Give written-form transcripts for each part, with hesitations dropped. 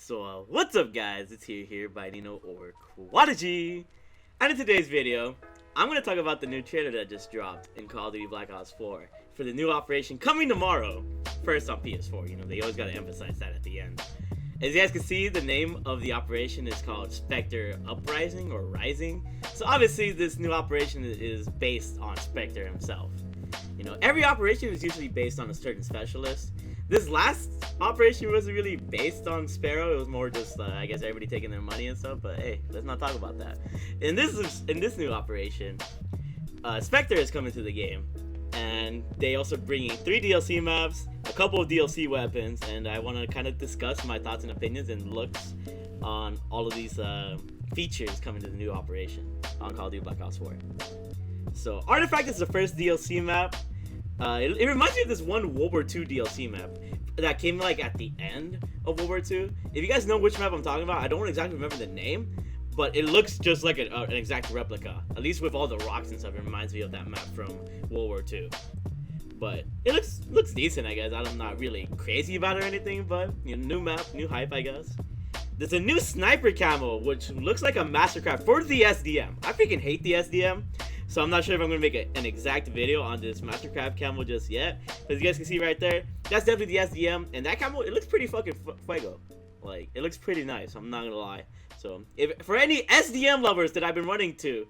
So what's up guys, it's here Bayanino or Quadigy, and in today's video, I'm going to talk about the new trailer that just dropped in Call of Duty Black Ops 4 for the new operation coming tomorrow, first on PS4, you know, they always got to emphasize that at the end. As you guys can see, the name of the operation is called Spectre Uprising or Rising, so obviously this new operation is based on Spectre himself. You know, every operation is usually based on a certain specialist. This last operation wasn't really based on Sparrow. It was more just, I guess, everybody taking their money and stuff. But hey, let's not talk about that. In this new operation, Spectre is coming to the game, and they also bringing 3 DLC maps, a couple of DLC weapons, and I want to kind of discuss my thoughts and opinions and looks on all of these features coming to the new operation on Call of Duty Black Ops 4. So Artifact is the first DLC map. It reminds me of this one World War II DLC map that came like at the end of World War II. If you guys know which map I'm talking about, I don't exactly remember the name, but it looks just like an exact replica. At least with all the rocks and stuff, it reminds me of that map from World War II. But it looks decent, I guess. I'm not really crazy about it or anything, but you know, new map, new hype, I guess. There's a new sniper camo, which looks like a mastercraft for the SDM. I freaking hate the SDM. So I'm not sure if I'm going to make an exact video on this Mastercraft camo just yet. But as you guys can see right there, that's definitely the SDM. And that camo, it looks pretty fucking fuego. Like, it looks pretty nice, I'm not going to lie. So, for any SDM lovers that I've been running to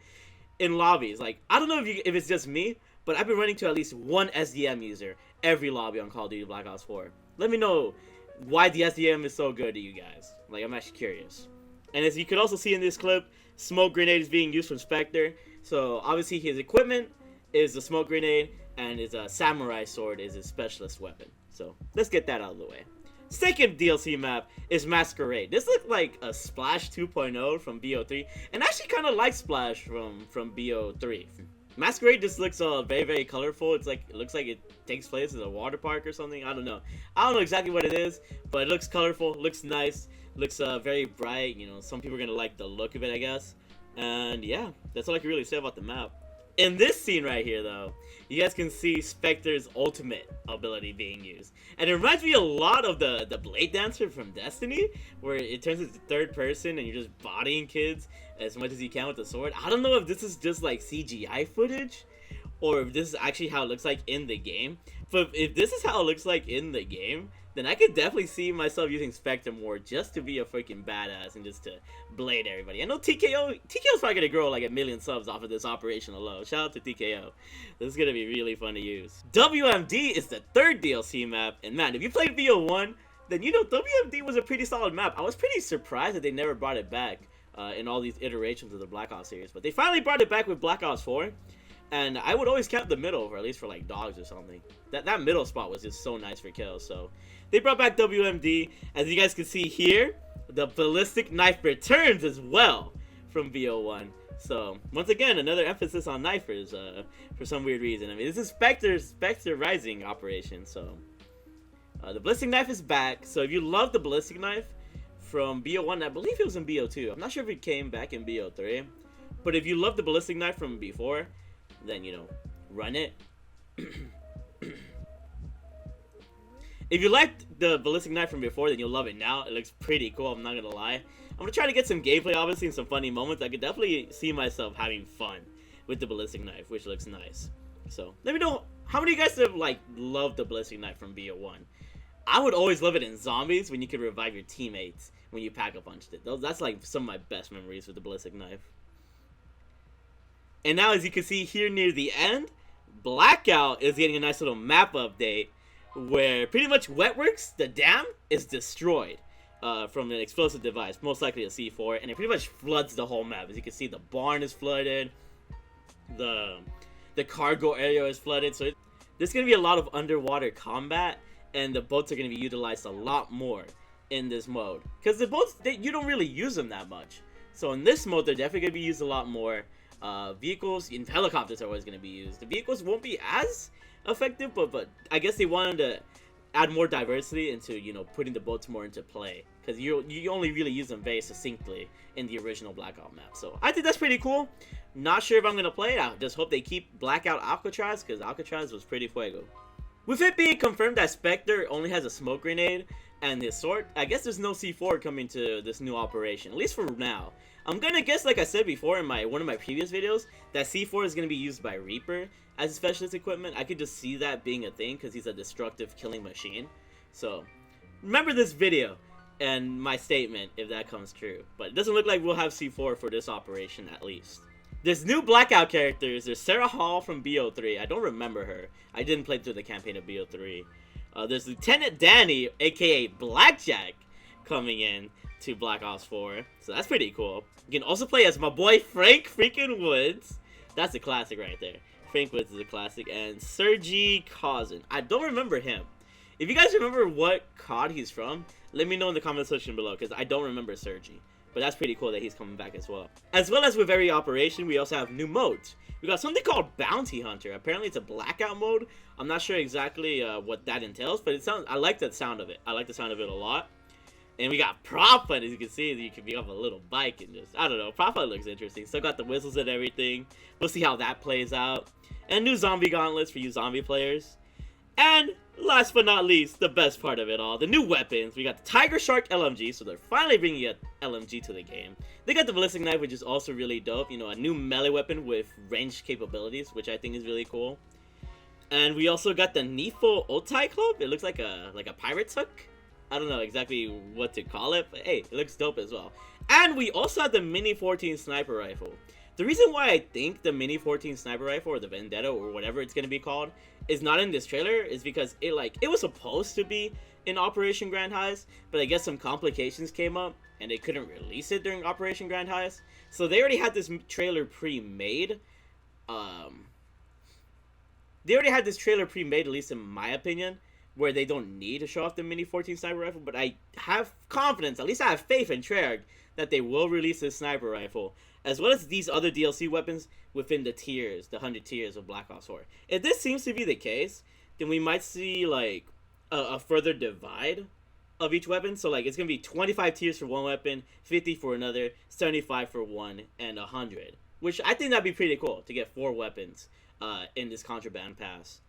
in lobbies, like, I don't know if it's just me, but I've been running to at least one SDM user every lobby on Call of Duty Black Ops 4. Let me know why the SDM is so good to you guys. Like, I'm actually curious. And as you could also see in this clip, smoke grenade is being used from Spectre. So obviously his equipment is the smoke grenade, and his samurai sword is his specialist weapon. So let's get that out of the way. Second DLC map is Masquerade. This looks like a Splash 2.0 from BO3, and I actually kind of like Splash from BO3. Masquerade just looks very, very colorful. It looks like it takes place in a water park or something. I don't know exactly what it is, but it looks colorful, looks nice, looks very bright. You know, some people are gonna like the look of it, I guess. And yeah, that's all I can really say about the map. In this scene right here, though, you guys can see Spectre's ultimate ability being used. And it reminds me a lot of the Blade Dancer from Destiny, where it turns into third person and you're just bodying kids as much as you can with the sword. I don't know if this is just like CGI footage, or if this is actually how it looks like in the game. But if this is how it looks like in the game, then I could definitely see myself using Spectre more just to be a freaking badass and just to blade everybody. I know TKO's probably gonna grow like 1 million subs off of this operation alone. Shout out to TKO. This is gonna be really fun to use. WMD is the third DLC map, and man, if you played BO1, then you know WMD was a pretty solid map. I was pretty surprised that they never brought it back in all these iterations of the Black Ops series, but they finally brought it back with Black Ops 4. And I would always count the middle, or at least for like dogs or something. That middle spot was just so nice for kills. So they brought back WMD. As you guys can see here, the Ballistic Knife returns as well from BO1. So once again, another emphasis on knifers for some weird reason. I mean, this is Spectre Rising operation. So the Ballistic Knife is back. So if you love the Ballistic Knife from BO1, I believe it was in BO2. I'm not sure if it came back in BO3. But if you love the Ballistic Knife from before, then, you know, run it. If you liked the Ballistic Knife from before, then you'll love it now. It looks pretty cool, I'm not gonna lie. I'm gonna try to get some gameplay, obviously, and some funny moments. I could definitely see myself having fun with the Ballistic Knife, which looks nice. So let me know how many of you guys have like loved the Ballistic Knife from BO1. I would always love it in zombies when you could revive your teammates when you pack-a-punched it. That's like some of my best memories with the Ballistic Knife. And now, as you can see here near the end, Blackout is getting a nice little map update where pretty much Wetworks, the dam, is destroyed from an explosive device, most likely a C4, and it pretty much floods the whole map. As you can see, the barn is flooded, the cargo area is flooded, so there's going to be a lot of underwater combat, and the boats are going to be utilized a lot more in this mode. Because the boats, you don't really use them that much. So in this mode, they're definitely going to be used a lot more. Vehicles and helicopters are always going to be used. The vehicles won't be as effective, but I guess they wanted to add more diversity into, you know, putting the boats more into play, because you only really use them very succinctly in the original Blackout map. So I think that's pretty cool. Not sure if I'm going to play it. I just hope they keep Blackout Alcatraz, because Alcatraz was pretty fuego. With it being confirmed that Spectre only has a smoke grenade, and his sword. I guess there's no C4 coming to this new operation, at least for now. I'm gonna guess, like I said before in one of my previous videos, that C4 is gonna be used by Reaper as a specialist equipment. I could just see that being a thing because he's a destructive killing machine. So remember this video and my statement if that comes true. But it doesn't look like we'll have C4 for this operation at least. There's new Blackout characters. There's Sarah Hall from BO3. I don't remember her. I didn't play through the campaign of BO3. There's Lieutenant Danny, aka Blackjack, coming in to Black Ops 4. So that's pretty cool. You can also play as my boy Frank freaking Woods. That's a classic right there. Frank Woods is a classic. And Sergey Kozin. I don't remember him. If you guys remember what COD he's from, let me know in the comment section below, because I don't remember Sergey. But that's pretty cool that he's coming back as well. As well as with every operation, we also have new modes. We got something called Bounty Hunter. Apparently it's a blackout mode. I'm not sure exactly what that entails, but I like the sound of it. I like the sound of it a lot. And we got Prop Hunt, as you can see. You can be on a little bike and just, I don't know. Prop Hunt looks interesting. Still got the whistles and everything. We'll see how that plays out. And new zombie gauntlets for you zombie players. And last but not least, the best part of it all, the new weapons. We got the Tigershark LMG, so they're finally bringing a LMG to the game. They got the Ballistic Knife, which is also really dope. You know, a new melee weapon with ranged capabilities, which I think is really cool. And we also got the Nifo Oti Club. It looks like a pirate's hook. I don't know exactly what to call it, but hey, it looks dope as well. And we also have the Mini 14 sniper rifle. The reason why I think the Mini 14 sniper rifle, or the Vendetta, or whatever it's gonna be called, is not in this trailer is because it was supposed to be in Operation Grand Heist, but I guess some complications came up and they couldn't release it during Operation Grand Heist. So they already had this trailer pre-made. They already had this trailer pre-made, at least in my opinion, where they don't need to show off the Mini 14 sniper rifle. But I have confidence, at least I have faith in Treyarch, that they will release this sniper rifle, as well as these other DLC weapons within the tiers, the 100 tiers of Black Ops 4. If this seems to be the case, then we might see like a further divide of each weapon. So like it's gonna be 25 tiers for one weapon, 50 for another, 75 for one, and 100. Which I think that'd be pretty cool to get 4 weapons in this Contraband pass.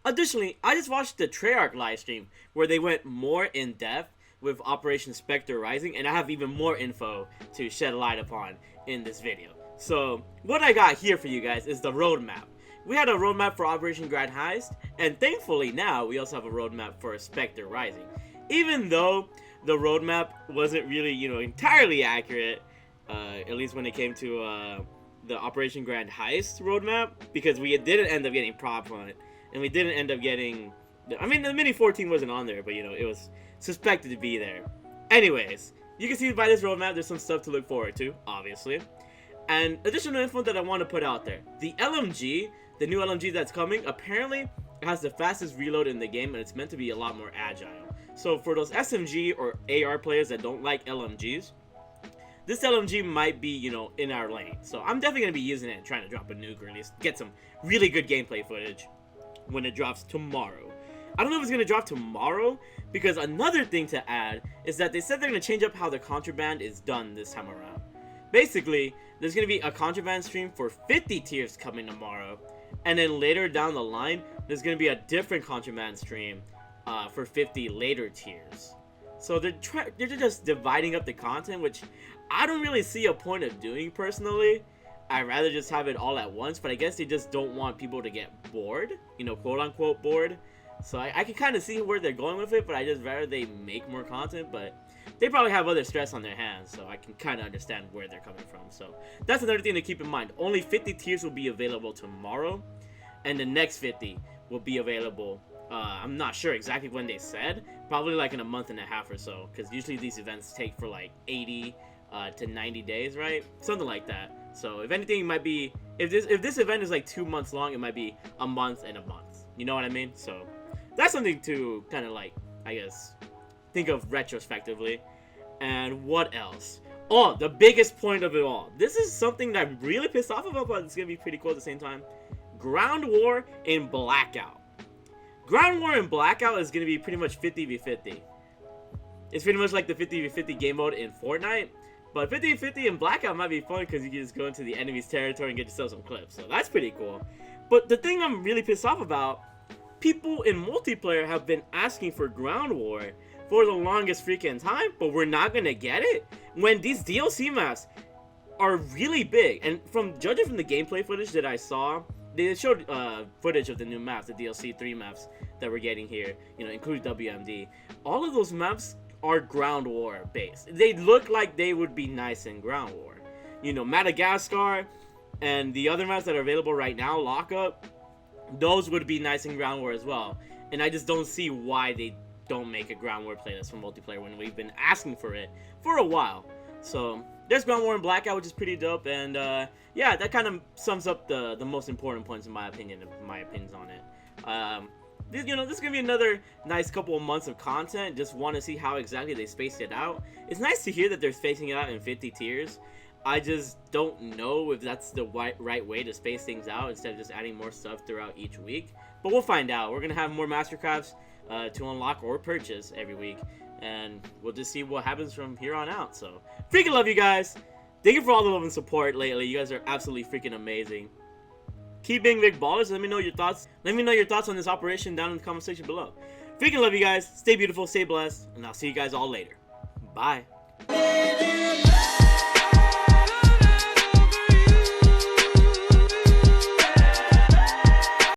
Additionally, I just watched the Treyarch livestream where they went more in depth with Operation Spectre Rising, and I have even more info to shed light upon in this video. So what I got here for you guys is the roadmap. We had a roadmap for Operation Grand Heist, and thankfully now we also have a roadmap for Spectre Rising. Even though the roadmap wasn't really, you know, entirely accurate, at least when it came to the Operation Grand Heist roadmap, because we didn't end up getting Prop Hunt, and we didn't end up getting, I mean, the Mini 14 wasn't on there, but you know, it was suspected to be there. Anyways, you can see by this roadmap there's some stuff to look forward to, obviously. And additional info that I want to put out there. The LMG, the new LMG that's coming, apparently it has the fastest reload in the game, and it's meant to be a lot more agile. So for those SMG or AR players that don't like LMGs, this LMG might be, you know, in our lane. So I'm definitely going to be using it and trying to drop a nuke, or at least get some really good gameplay footage when it drops tomorrow. I don't know if it's going to drop tomorrow, because another thing to add is that they said they're going to change up how the Contraband is done this time around. Basically, there's going to be a Contraband stream for 50 tiers coming tomorrow, and then later down the line, there's going to be a different Contraband stream for 50 later tiers. So they're just dividing up the content, which I don't really see a point of doing personally. I'd rather just have it all at once, but I guess they just don't want people to get bored, you know, quote-unquote bored. So I can kind of see where they're going with it, but I just rather they make more content, but they probably have other stress on their hands, so I can kind of understand where they're coming from. So that's another thing to keep in mind. Only 50 tiers will be available tomorrow, and the next 50 will be available, I'm not sure exactly when they said, probably like in a month and a half or so, because usually these events take for like 80 to 90 days, right? Something like that. So if anything, it might be, if this event is like 2 months long, it might be a month and a month. You know what I mean? So that's something to kind of like, I guess, think of retrospectively. And what else? Oh, the biggest point of it all. This is something that I'm really pissed off about, but it's going to be pretty cool at the same time. Ground War in Blackout. Ground War in Blackout is going to be pretty much 50v50. It's pretty much like the 50v50 game mode in Fortnite. But 50v50 in Blackout might be fun because you can just go into the enemy's territory and get yourself some clips. So that's pretty cool. But the thing I'm really pissed off about, people in multiplayer have been asking for Ground War for the longest freaking time, but we're not gonna get it when these DLC maps are really big. And from judging from the gameplay footage that I saw, they showed footage of the new maps, the DLC 3 maps that we're getting here, you know, including WMD. All of those maps are ground war based. They look like they would be nice in ground war. You know, Madagascar and the other maps that are available right now, Lockup, those would be nice in ground war as well. And I just don't see why they don't make a ground war playlist for multiplayer when we've been asking for it for a while. So there's ground war and Blackout, which is pretty dope. And yeah, that kind of sums up the most important points in my opinion, my opinions on it. This is gonna be another nice couple of months of content. Just want to see how exactly they spaced it out. It's nice to hear that they're spacing it out in 50 tiers. I just don't know if that's the right way to space things out instead of just adding more stuff throughout each week. But we'll find out. We're gonna have more Mastercrafts to unlock or purchase every week, and we'll just see what happens from here on out. So freaking love you guys. Thank you for all the love and support lately. You guys are absolutely freaking amazing. Keep being big ballers. Let me know your thoughts. Let me know your thoughts on this operation down in the comment section below. Freaking love you guys. Stay beautiful, stay blessed, and I'll see you guys all later. Bye.